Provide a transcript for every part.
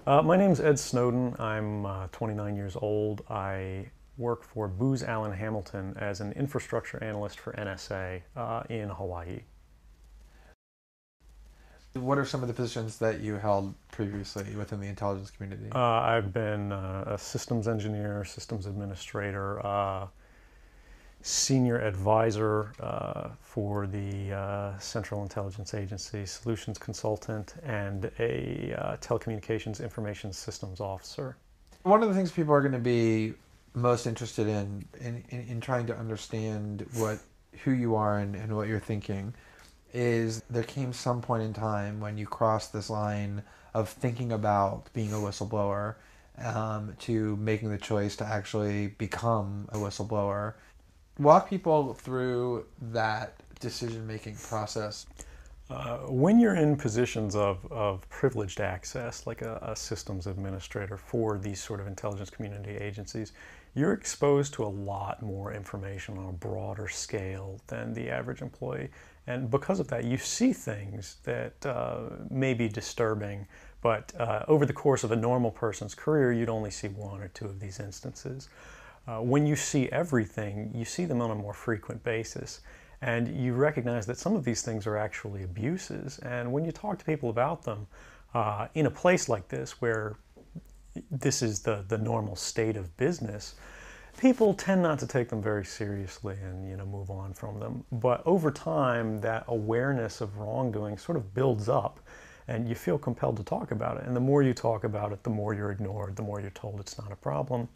My name's Ed Snowden. I'm 29 years old. I work for Booz Allen Hamilton as an infrastructure analyst for NSA in Hawaii. What are some of the positions that you held previously within the intelligence community? I've been a systems engineer, systems administrator, senior advisor for the Central Intelligence Agency, solutions consultant, and a telecommunications information systems officer. One of the things people are going to be most interested in trying to understand who you are and what you're thinking is there came some point in time when you crossed this line of thinking about being a whistleblower to making the choice to actually become a whistleblower. Walk people through that decision-making process. When you're in positions of privileged access, like a systems administrator for these sort of intelligence community agencies, you're exposed to a lot more information on a broader scale than the average employee. And because of that, you see things that may be disturbing, but over the course of a normal person's career, you'd only see one or two of these instances. When you see everything, you see them on a more frequent basis. And you recognize that some of these things are actually abuses. And when you talk to people about them, in a place like this where this is the normal state of business, people tend not to take them very seriously and move on from them. But over time, that awareness of wrongdoing sort of builds up, and you feel compelled to talk about it. And the more you talk about it, the more you're ignored, the more you're told it's not a problem,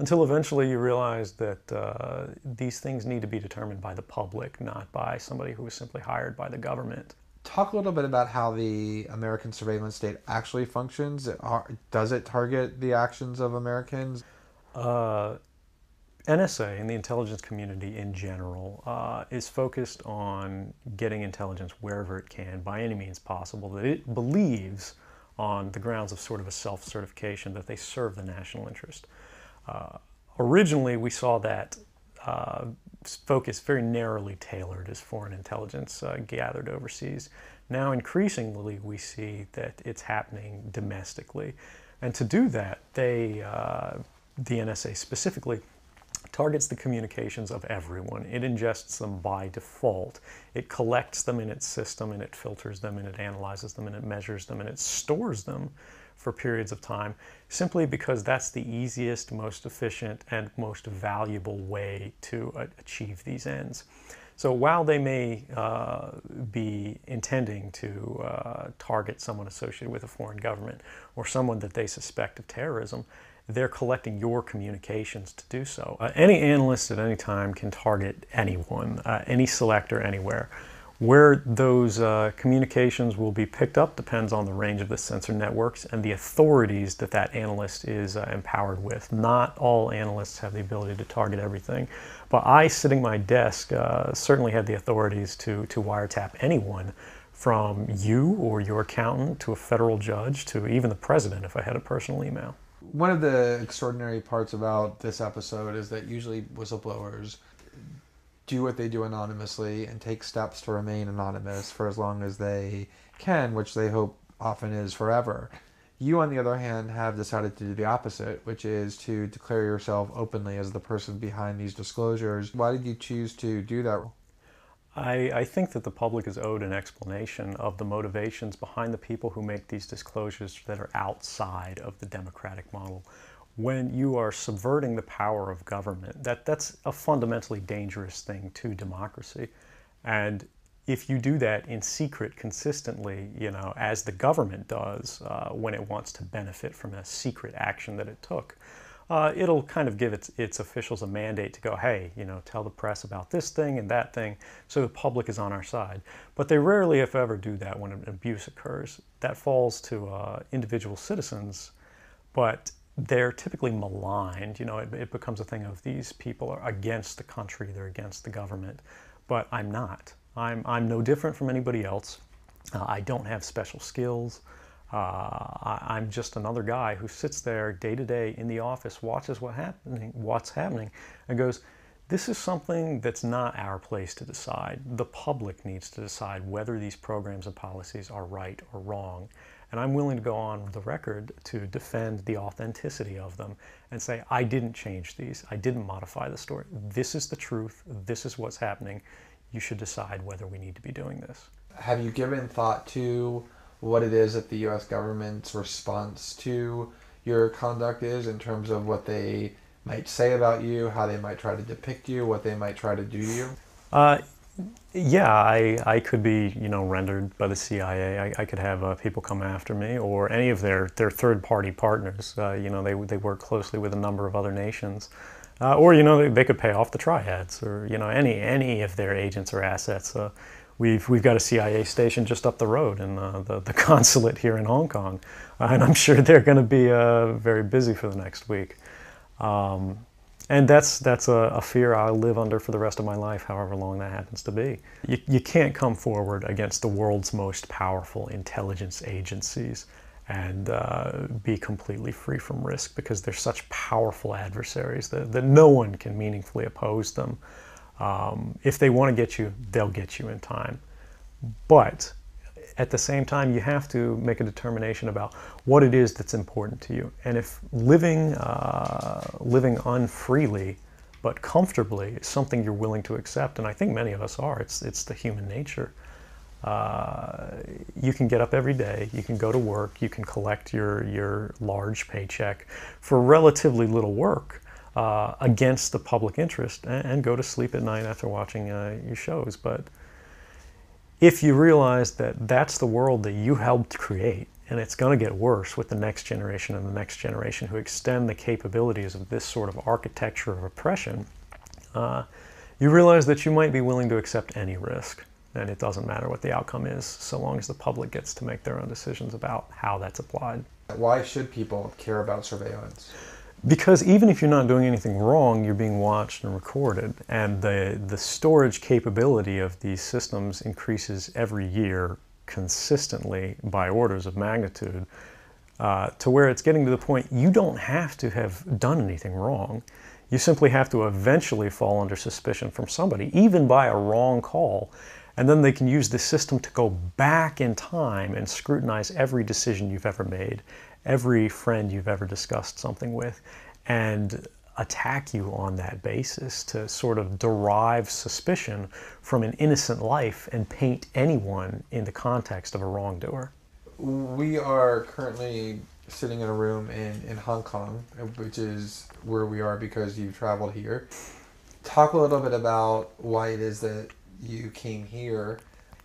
until eventually you realize that these things need to be determined by the public, not by somebody who was simply hired by the government. Talk a little bit about how the American surveillance state actually functions. Does it target the actions of Americans? NSA and the intelligence community in general is focused on getting intelligence wherever it can by any means possible that it believes, on the grounds of sort of a self-certification, that they serve the national interest. Originally, we saw that focus very narrowly tailored as foreign intelligence gathered overseas. Now, increasingly, we see that it's happening domestically. And to do that, the NSA specifically, targets the communications of everyone. It ingests them by default. It collects them in its system, and it filters them, and it analyzes them, and it measures them, and it stores them for periods of time, simply because that's the easiest, most efficient, and most valuable way to achieve these ends. So while they may be intending to target someone associated with a foreign government or someone that they suspect of terrorism, they're collecting your communications to do so. Any analyst at any time can target anyone, any selector, anywhere. Where those communications will be picked up depends on the range of the sensor networks and the authorities that that analyst is empowered with. Not all analysts have the ability to target everything, but I, sitting at my desk, certainly had the authorities to wiretap anyone, from you or your accountant to a federal judge to even the president if I had a personal email. One of the extraordinary parts about this episode is that usually whistleblowers do what they do anonymously and take steps to remain anonymous for as long as they can, which they hope often is forever. You, on the other hand, have decided to do the opposite, which is to declare yourself openly as the person behind these disclosures. Why did you choose to do that? I think that the public is owed an explanation of the motivations behind the people who make these disclosures that are outside of the democratic model. When you are subverting the power of government, that's a fundamentally dangerous thing to democracy. And if you do that in secret consistently, as the government does when it wants to benefit from a secret action that it took, it'll kind of give its officials a mandate to go, hey, tell the press about this thing and that thing, so the public is on our side. But they rarely, if ever, do that when an abuse occurs. That falls to individual citizens, but they're typically maligned. It becomes a thing of these people are against the country, they're against the government. But I'm not. I'm no different from anybody else. I don't have special skills. I'm just another guy who sits there day to day in the office, watches what's happening, and goes, this is something that's not our place to decide. The public needs to decide whether these programs and policies are right or wrong. And I'm willing to go on the record to defend the authenticity of them and say, I didn't change these. I didn't modify the story. This is the truth. This is what's happening. You should decide whether we need to be doing this. Have you given thought to what it is that the U.S. government's response to your conduct is, in terms of what they might say about you, how they might try to depict you, what they might try to do to you? Yeah, I could be, rendered by the CIA. I could have people come after me, or any of their third-party partners. They work closely with a number of other nations. Or they could pay off the triads, or any of their agents or assets. We've got a CIA station just up the road in the consulate here in Hong Kong, and I'm sure they're going to be very busy for the next week. And that's a fear I'll live under for the rest of my life, however long that happens to be. You can't come forward against the world's most powerful intelligence agencies and be completely free from risk, because they're such powerful adversaries that no one can meaningfully oppose them. If they want to get you, they'll get you in time. But at the same time, you have to make a determination about what it is that's important to you. And if living unfreely but comfortably is something you're willing to accept, and I think many of us are, it's the human nature. You can get up every day, you can go to work, you can collect your large paycheck for relatively little work against the public interest, and go to sleep at night after watching your shows. But if you realize that that's the world that you helped create, and it's going to get worse with the next generation and the next generation who extend the capabilities of this sort of architecture of oppression, you realize that you might be willing to accept any risk. And it doesn't matter what the outcome is, so long as the public gets to make their own decisions about how that's applied. Why should people care about surveillance? Because even if you're not doing anything wrong, you're being watched and recorded. And the storage capability of these systems increases every year consistently by orders of magnitude, to where it's getting to the point you don't have to have done anything wrong. You simply have to eventually fall under suspicion from somebody, even by a wrong call. And then they can use the system to go back in time and scrutinize every decision you've ever made, every friend you've ever discussed something with, and attack you on that basis to sort of derive suspicion from an innocent life and paint anyone in the context of a wrongdoer. We are currently sitting in a room in Hong Kong, which is where we are because you traveled here. Talk a little bit about why it is that you came here,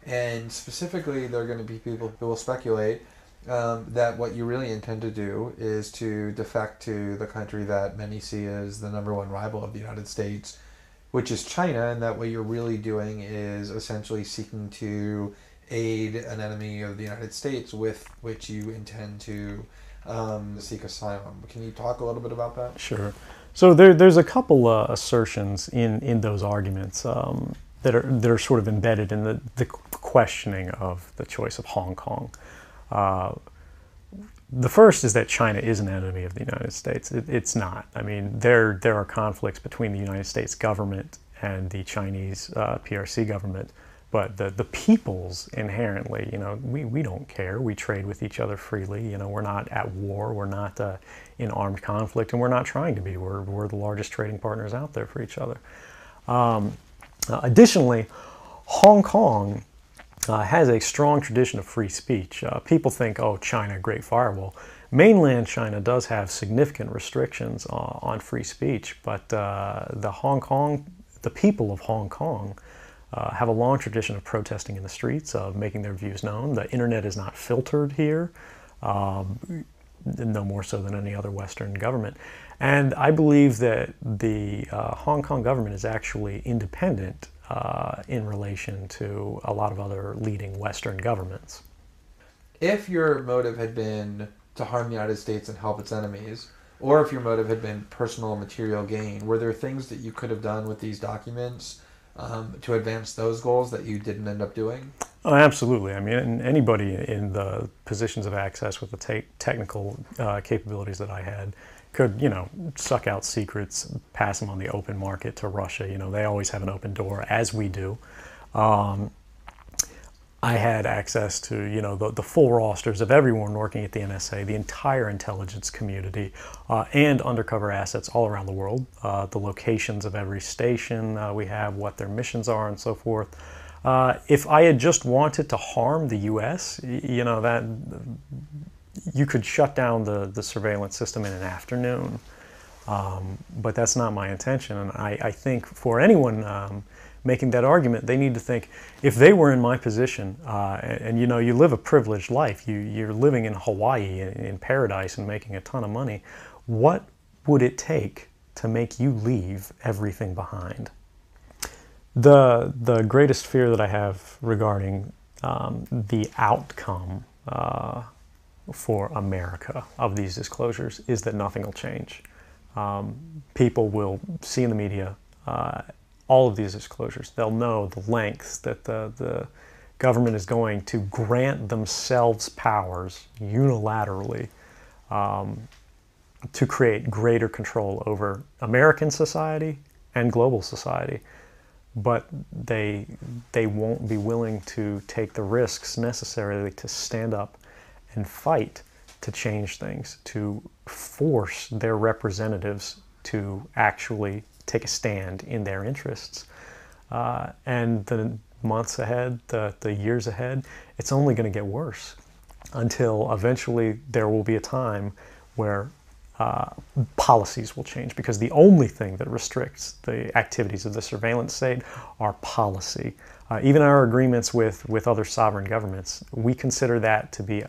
and specifically there are going to be people who will speculate that what you really intend to do is to defect to the country that many see as the #1 rival of the United States, which is China, and that what you're really doing is essentially seeking to aid an enemy of the United States with which you intend to seek asylum. Can you talk a little bit about that? Sure. So there's a couple assertions in those arguments that are sort of embedded in the questioning of the choice of Hong Kong. The first is that China is an enemy of the United States. It's not. I mean, there are conflicts between the United States government and the Chinese PRC government, but the peoples inherently, we don't care. We trade with each other freely. We're not at war. We're not in armed conflict, and we're not trying to be. We're the largest trading partners out there for each other. Additionally, Hong Kong has a strong tradition of free speech. People think, oh, China, great firewall. Mainland China does have significant restrictions on free speech, but the people of Hong Kong have a long tradition of protesting in the streets, of making their views known. The internet is not filtered here, no more so than any other Western government. And I believe that the Hong Kong government is actually independent in relation to a lot of other leading Western governments. If your motive had been to harm the United States and help its enemies, or if your motive had been personal material gain, were there things that you could have done with these documents to advance those goals that you didn't end up doing? Oh, absolutely. I mean, anybody in the positions of access with the technical capabilities that I had could, suck out secrets, pass them on the open market to Russia. They always have an open door, as we do. I had access to, you know, the full rosters of everyone working at the NSA, the entire intelligence community, and undercover assets all around the world, the locations of every station we have, what their missions are, and so forth. If I had just wanted to harm the U.S., you know, that you could shut down the surveillance system in an afternoon. But that's not my intention, and I think for anyone making that argument, they need to think, if they were in my position, and you know, you live a privileged life, you're living in Hawaii in paradise and making a ton of money, what would it take to make you leave everything behind? The greatest fear that I have regarding the outcome for America of these disclosures is that nothing will change. People will see in the media all of these disclosures. They'll know the lengths that the government is going to grant themselves powers unilaterally to create greater control over American society and global society. But they won't be willing to take the risks necessarily to stand up and fight to change things, to force their representatives to actually take a stand in their interests. And the months ahead, the years ahead, it's only going to get worse until eventually there will be a time where policies will change, because the only thing that restricts the activities of the surveillance state are policy. Even our agreements with other sovereign governments, we consider that to be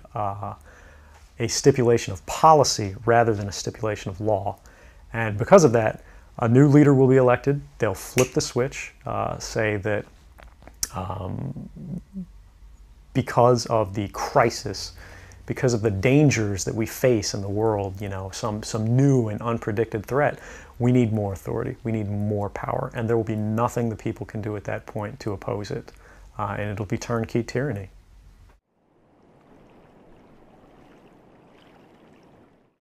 a stipulation of policy rather than a stipulation of law. And because of that, a new leader will be elected. They'll flip the switch, say that because of the crisis, because of the dangers that we face in the world, you know, some new and unpredicted threat, we need more authority, we need more power, and there will be nothing the people can do at that point to oppose it, and it'll be turnkey tyranny.